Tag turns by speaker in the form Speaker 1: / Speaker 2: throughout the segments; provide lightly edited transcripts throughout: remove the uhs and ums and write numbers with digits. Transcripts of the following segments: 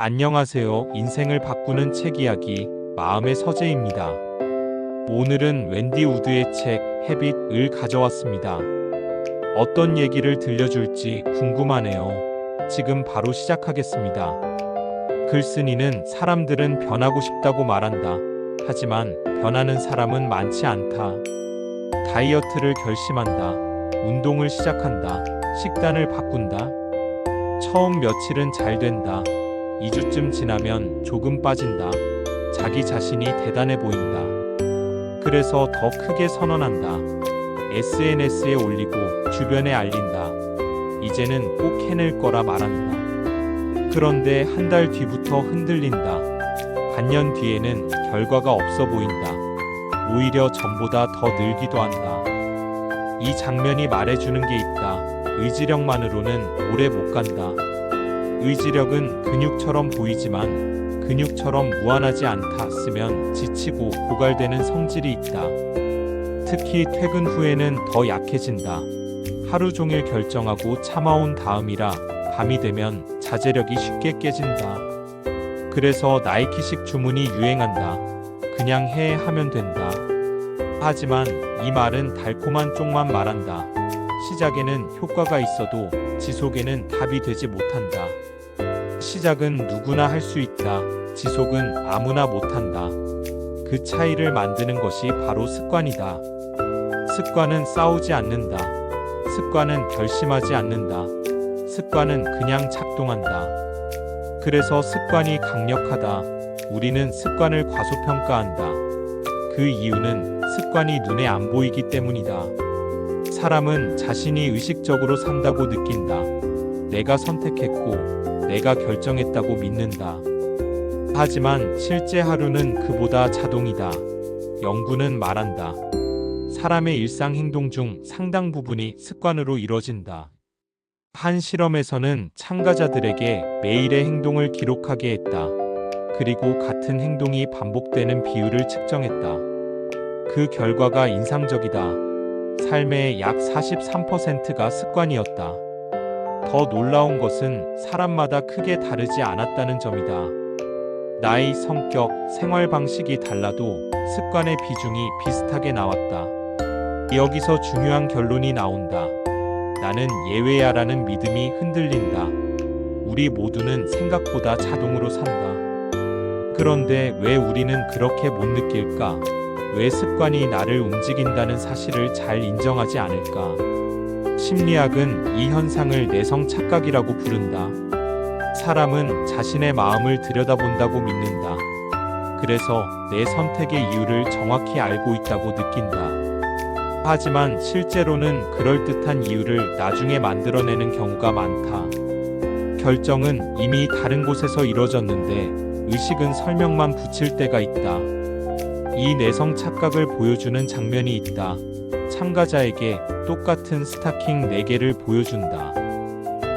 Speaker 1: 안녕하세요. 인생을 바꾸는 책 이야기, 마음의 서재입니다. 오늘은 웬디 우드의 책 헤빗을 가져왔습니다. 어떤 얘기를 들려줄지 궁금하네요. 지금 바로 시작하겠습니다. 글쓴이는 사람들은 변하고 싶다고 말한다. 하지만 변하는 사람은 많지 않다. 다이어트를 결심한다. 운동을 시작한다. 식단을 바꾼다. 처음 며칠은 잘 된다. 2주쯤 지나면 조금 빠진다. 자기 자신이 대단해 보인다. 그래서 더 크게 선언한다. SNS에 올리고 주변에 알린다. 이제는 꼭 해낼 거라 말한다. 그런데 한 달 뒤부터 흔들린다. 반년 뒤에는 결과가 없어 보인다. 오히려 전보다 더 늘기도 한다. 이 장면이 말해주는 게 있다. 의지력만으로는 오래 못 간다. 의지력은 근육처럼 보이지만 근육처럼 무한하지 않다. 쓰면 지치고 고갈되는 성질이 있다. 특히 퇴근 후에는 더 약해진다. 하루 종일 결정하고 참아온 다음이라 밤이 되면 자제력이 쉽게 깨진다. 그래서 나이키식 주문이 유행한다. 그냥 해 하면 된다. 하지만 이 말은 달콤한 쪽만 말한다. 시작에는 효과가 있어도 지속에는 답이 되지 못한다. 시작은 누구나 할 수 있다. 지속은 아무나 못한다. 그 차이를 만드는 것이 바로 습관이다. 습관은 싸우지 않는다. 습관은 결심하지 않는다. 습관은 그냥 작동한다. 그래서 습관이 강력하다. 우리는 습관을 과소평가한다. 그 이유는 습관이 눈에 안 보이기 때문이다. 사람은 자신이 의식적으로 산다고 느낀다. 내가 선택했고 내가 결정했다고 믿는다. 하지만 실제 하루는 그보다 자동이다. 연구는 말한다. 사람의 일상 행동 중 상당 부분이 습관으로 이뤄진다. 한 실험에서는 참가자들에게 매일의 행동을 기록하게 했다. 그리고 같은 행동이 반복되는 비율을 측정했다. 그 결과가 인상적이다. 삶의 약 43%가 습관이었다. 더 놀라운 것은 사람마다 크게 다르지 않았다는 점이다. 나이, 성격, 생활 방식이 달라도 습관의 비중이 비슷하게 나왔다. 여기서 중요한 결론이 나온다. 나는 예외야 라는 믿음이 흔들린다. 우리 모두는 생각보다 자동으로 산다. 그런데 왜 우리는 그렇게 못 느낄까? 왜 습관이 나를 움직인다는 사실을 잘 인정하지 않을까? 심리학은 이 현상을 내성 착각이라고 부른다. 사람은 자신의 마음을 들여다본다고 믿는다. 그래서 내 선택의 이유를 정확히 알고 있다고 느낀다. 하지만 실제로는 그럴듯한 이유를 나중에 만들어내는 경우가 많다. 결정은 이미 다른 곳에서 이뤄졌는데 의식은 설명만 붙일 때가 있다. 이 내성 착각을 보여주는 장면이 있다. 참가자에게 똑같은 스타킹 4개를 보여준다.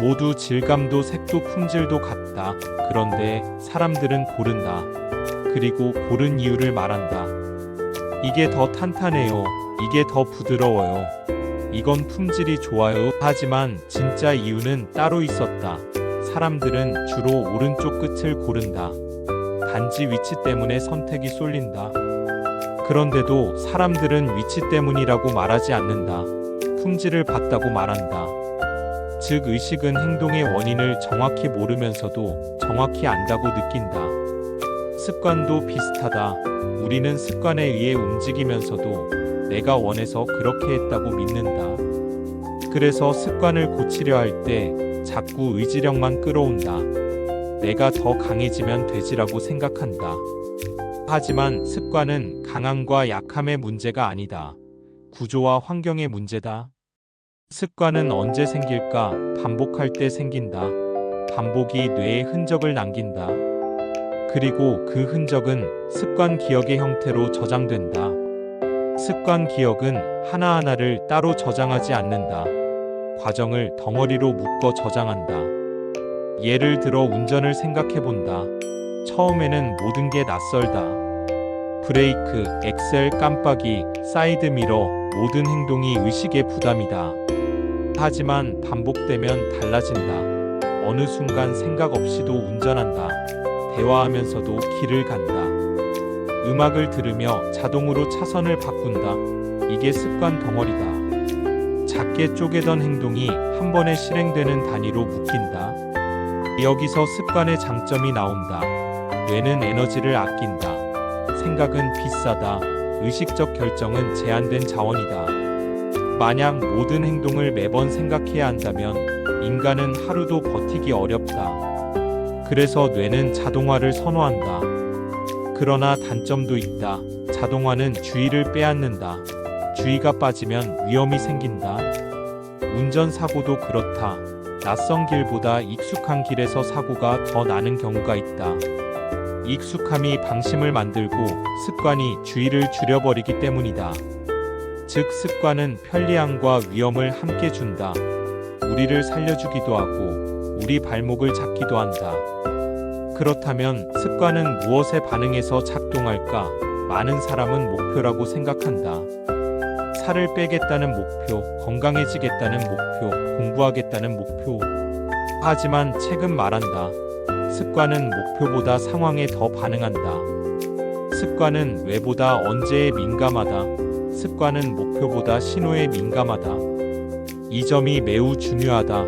Speaker 1: 모두 질감도 색도 품질도 같다. 그런데 사람들은 고른다. 그리고 고른 이유를 말한다. 이게 더 탄탄해요. 이게 더 부드러워요. 이건 품질이 좋아요. 하지만 진짜 이유는 따로 있었다. 사람들은 주로 오른쪽 끝을 고른다. 단지 위치 때문에 선택이 쏠린다. 그런데도 사람들은 위치 때문이라고 말하지 않는다. 품질을 봤다고 말한다. 즉 의식은 행동의 원인을 정확히 모르면서도 정확히 안다고 느낀다. 습관도 비슷하다. 우리는 습관에 의해 움직이면서도 내가 원해서 그렇게 했다고 믿는다. 그래서 습관을 고치려 할 때 자꾸 의지력만 끌어온다. 내가 더 강해지면 되지라고 생각한다. 하지만 습관은 강함과 약함의 문제가 아니다. 구조와 환경의 문제다. 습관은 언제 생길까? 반복할 때 생긴다. 반복이 뇌에 흔적을 남긴다. 그리고 그 흔적은 습관 기억의 형태로 저장된다. 습관 기억은 하나하나를 따로 저장하지 않는다. 과정을 덩어리로 묶어 저장한다. 예를 들어 운전을 생각해본다. 처음에는 모든 게 낯설다. 브레이크, 엑셀, 깜빡이, 사이드미러, 모든 행동이 의식의 부담이다. 하지만 반복되면 달라진다. 어느 순간 생각 없이도 운전한다. 대화하면서도 길을 간다. 음악을 들으며 자동으로 차선을 바꾼다. 이게 습관 덩어리다. 작게 쪼개던 행동이 한 번에 실행되는 단위로 묶인다. 여기서 습관의 장점이 나온다. 뇌는 에너지를 아낀다. 생각은 비싸다. 의식적 결정은 제한된 자원이다. 만약 모든 행동을 매번 생각해야 한다면 인간은 하루도 버티기 어렵다. 그래서 뇌는 자동화를 선호한다. 그러나 단점도 있다. 자동화는 주의를 빼앗는다. 주의가 빠지면 위험이 생긴다. 운전사고도 그렇다. 낯선 길보다 익숙한 길에서 사고가 더 나는 경우가 있다. 익숙함이 방심을 만들고 습관이 주의를 줄여버리기 때문이다. 즉 습관은 편리함과 위험을 함께 준다. 우리를 살려주기도 하고 우리 발목을 잡기도 한다. 그렇다면 습관은 무엇에 반응해서 작동할까? 많은 사람은 목표라고 생각한다. 살을 빼겠다는 목표, 건강해지겠다는 목표, 공부하겠다는 목표. 하지만 책은 말한다. 습관은 목표보다 상황에 더 반응한다. 습관은 왜보다 언제에 민감하다. 습관은 목표보다 신호에 민감하다. 이 점이 매우 중요하다.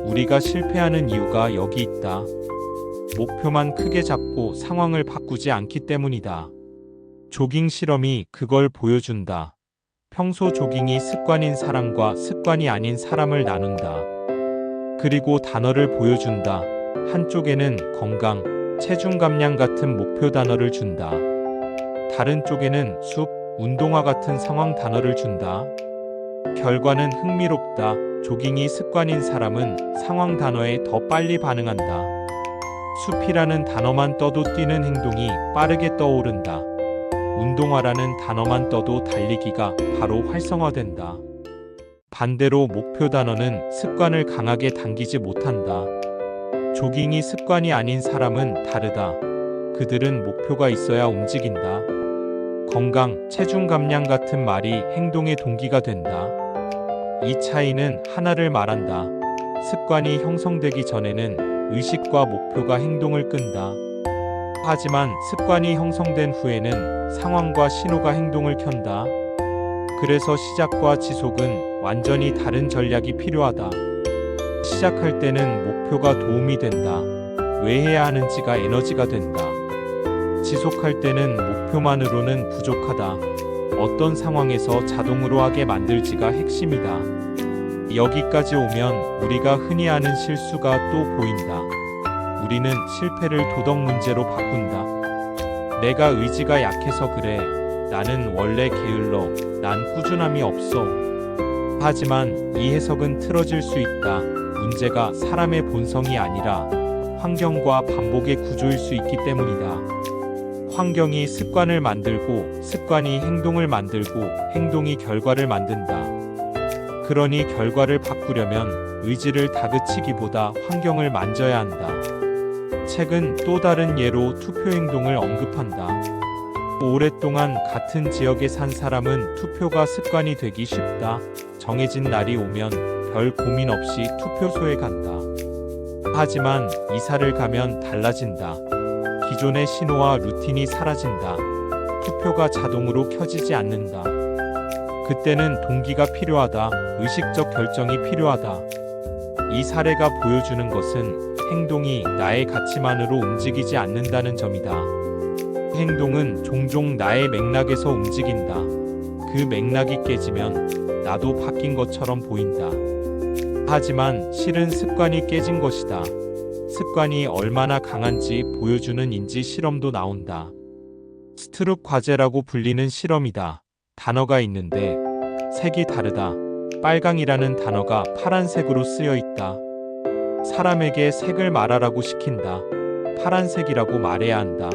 Speaker 1: 우리가 실패하는 이유가 여기 있다. 목표만 크게 잡고 상황을 바꾸지 않기 때문이다. 조깅 실험이 그걸 보여준다. 평소 조깅이 습관인 사람과 습관이 아닌 사람을 나눈다. 그리고 단어를 보여준다. 한쪽에는 건강, 체중 감량 같은 목표 단어를 준다. 다른 쪽에는 숲, 운동화 같은 상황 단어를 준다. 결과는 흥미롭다. 조깅이 습관인 사람은 상황 단어에 더 빨리 반응한다. 숲이라는 단어만 떠도 뛰는 행동이 빠르게 떠오른다. 운동화라는 단어만 떠도 달리기가 바로 활성화된다. 반대로 목표 단어는 습관을 강하게 당기지 못한다. 조깅이 습관이 아닌 사람은 다르다. 그들은 목표가 있어야 움직인다. 건강, 체중 감량 같은 말이 행동의 동기가 된다. 이 차이는 하나를 말한다. 습관이 형성되기 전에는 의식과 목표가 행동을 끈다. 하지만 습관이 형성된 후에는 상황과 신호가 행동을 켠다. 그래서 시작과 지속은 완전히 다른 전략이 필요하다. 시작할 때는 목표가 도움이 된다. 왜 해야 하는지가 에너지가 된다. 지속할 때는 목표만으로는 부족하다. 어떤 상황에서 자동으로 하게 만들지가 핵심이다. 여기까지 오면 우리가 흔히 하는 실수가 또 보인다. 우리는 실패를 도덕 문제로 바꾼다. 내가 의지가 약해서 그래. 나는 원래 게을러. 난 꾸준함이 없어. 하지만 이 해석은 틀어질 수 있다. 문제가 사람의 본성이 아니라 환경과 반복의 구조일 수 있기 때문이다. 환경이 습관을 만들고 습관이 행동을 만들고 행동이 결과를 만든다. 그러니 결과를 바꾸려면 의지를 다그치기보다 환경을 만져야 한다. 책은 또 다른 예로 투표 행동을 언급한다. 오랫동안 같은 지역에 산 사람은 투표가 습관이 되기 쉽다. 정해진 날이 오면 별 고민 없이 투표소에 간다. 하지만 이사를 가면 달라진다. 기존의 신호와 루틴이 사라진다. 투표가 자동으로 켜지지 않는다. 그때는 동기가 필요하다. 의식적 결정이 필요하다. 이 사례가 보여주는 것은 행동이 나의 가치만으로 움직이지 않는다는 점이다. 행동은 종종 나의 맥락에서 움직인다. 그 맥락이 깨지면 나도 바뀐 것처럼 보인다. 하지만 실은 습관이 깨진 것이다. 습관이 얼마나 강한지 보여주는 인지 실험도 나온다. 스트룩 과제라고 불리는 실험이다. 단어가 있는데 색이 다르다. 빨강이라는 단어가 파란색으로 쓰여 있다. 사람에게 색을 말하라고 시킨다. 파란색이라고 말해야 한다.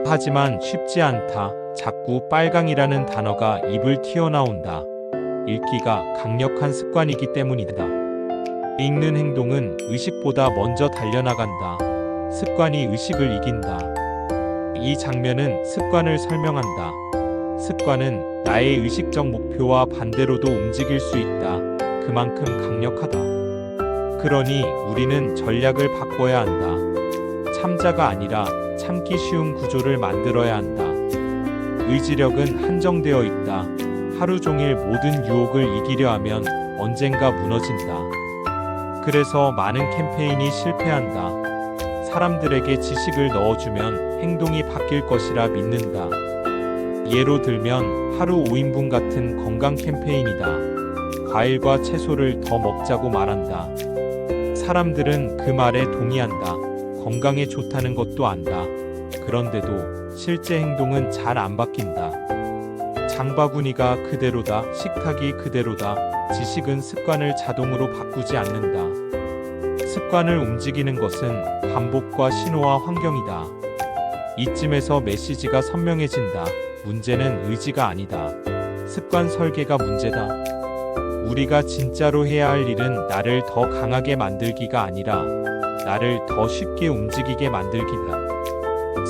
Speaker 1: 하지만 쉽지 않다. 자꾸 빨강이라는 단어가 입을 튀어나온다. 읽기가 강력한 습관이기 때문이다. 읽는 행동은 의식보다 먼저 달려나간다. 습관이 의식을 이긴다. 이 장면은 습관을 설명한다. 습관은 나의 의식적 목표와 반대로도 움직일 수 있다. 그만큼 강력하다. 그러니 우리는 전략을 바꿔야 한다. 참자가 아니라 참기 쉬운 구조를 만들어야 한다. 의지력은 한정되어 있다. 하루 종일 모든 유혹을 이기려 하면 언젠가 무너진다. 그래서 많은 캠페인이 실패한다. 사람들에게 지식을 넣어주면 행동이 바뀔 것이라 믿는다. 예로 들면 하루 5인분 같은 건강 캠페인이다. 과일과 채소를 더 먹자고 말한다. 사람들은 그 말에 동의한다. 건강에 좋다는 것도 안다. 그런데도 실제 행동은 잘 안 바뀐다. 장바구니가 그대로다. 식탁이 그대로다. 지식은 습관을 자동으로 바꾸지 않는다. 습관을 움직이는 것은 반복과 신호와 환경이다. 이쯤에서 메시지가 선명해진다. 문제는 의지가 아니다. 습관 설계가 문제다. 우리가 진짜로 해야 할 일은 나를 더 강하게 만들기가 아니라 나를 더 쉽게 움직이게 만들기다.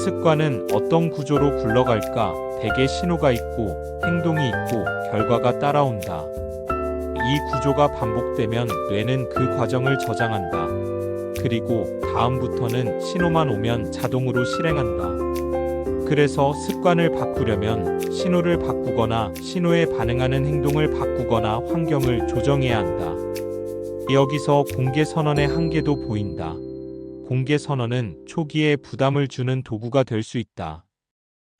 Speaker 1: 습관은 어떤 구조로 굴러갈까? 대개 신호가 있고 행동이 있고 결과가 따라온다. 이 구조가 반복되면 뇌는 그 과정을 저장한다. 그리고 다음부터는 신호만 오면 자동으로 실행한다. 그래서 습관을 바꾸려면 신호를 바꾸거나 신호에 반응하는 행동을 바꾸거나 환경을 조정해야 한다. 여기서 공개 선언의 한계도 보인다. 공개 선언은 초기에 부담을 주는 도구가 될 수 있다.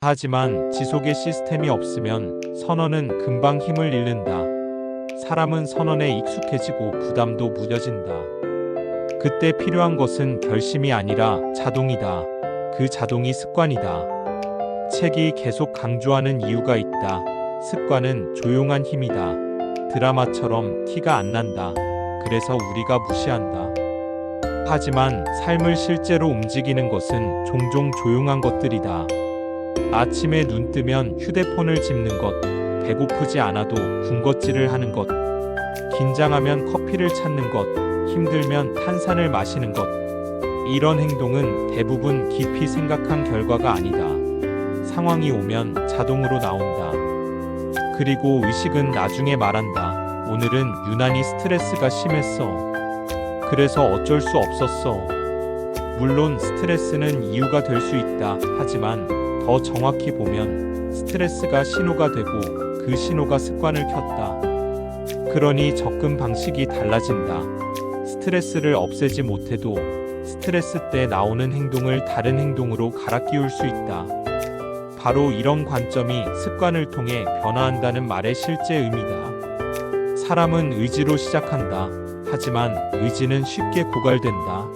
Speaker 1: 하지만 지속의 시스템이 없으면 선언은 금방 힘을 잃는다. 사람은 선언에 익숙해지고 부담도 무뎌진다. 그때 필요한 것은 결심이 아니라 자동이다. 그 자동이 습관이다. 책이 계속 강조하는 이유가 있다. 습관은 조용한 힘이다. 드라마처럼 티가 안 난다. 그래서 우리가 무시한다. 하지만 삶을 실제로 움직이는 것은 종종 조용한 것들이다. 아침에 눈 뜨면 휴대폰을 집는 것, 배고프지 않아도 군것질을 하는 것, 긴장하면 커피를 찾는 것, 힘들면 탄산을 마시는 것. 이런 행동은 대부분 깊이 생각한 결과가 아니다. 상황이 오면 자동으로 나온다. 그리고 의식은 나중에 말한다. 오늘은 유난히 스트레스가 심했어. 그래서 어쩔 수 없었어. 물론 스트레스는 이유가 될 수 있다. 하지만 더 정확히 보면 스트레스가 신호가 되고 그 신호가 습관을 켰다. 그러니 접근 방식이 달라진다. 스트레스를 없애지 못해도 스트레스 때 나오는 행동을 다른 행동으로 갈아 끼울 수 있다. 바로 이런 관점이 습관을 통해 변화한다는 말의 실제 의미다. 사람은 의지로 시작한다. 하지만 의지는 쉽게 고갈된다.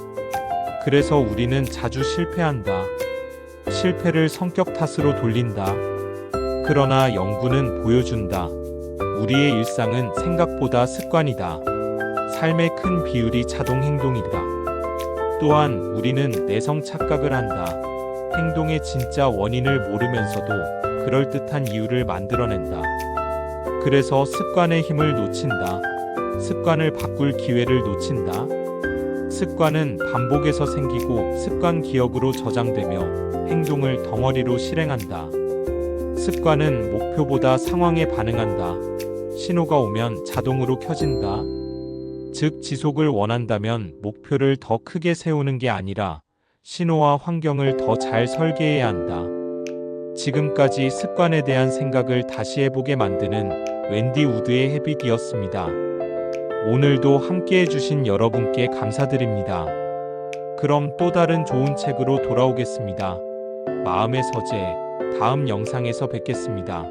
Speaker 1: 그래서 우리는 자주 실패한다. 실패를 성격 탓으로 돌린다. 그러나 연구는 보여준다. 우리의 일상은 생각보다 습관이다. 삶의 큰 비율이 자동 행동이다. 또한 우리는 내성 착각을 한다. 행동의 진짜 원인을 모르면서도 그럴듯한 이유를 만들어낸다. 그래서 습관의 힘을 놓친다. 습관을 바꿀 기회를 놓친다. 습관은 반복에서 생기고 습관 기억으로 저장되며 행동을 덩어리로 실행한다. 습관은 목표보다 상황에 반응한다. 신호가 오면 자동으로 켜진다. 즉, 지속을 원한다면 목표를 더 크게 세우는 게 아니라 신호와 환경을 더 잘 설계해야 한다. 지금까지 습관에 대한 생각을 다시 해보게 만드는 웬디 우드의 헤빗이었습니다. 오늘도 함께 해주신 여러분께 감사드립니다. 그럼 또 다른 좋은 책으로 돌아오겠습니다. 마음의 서재, 다음 영상에서 뵙겠습니다.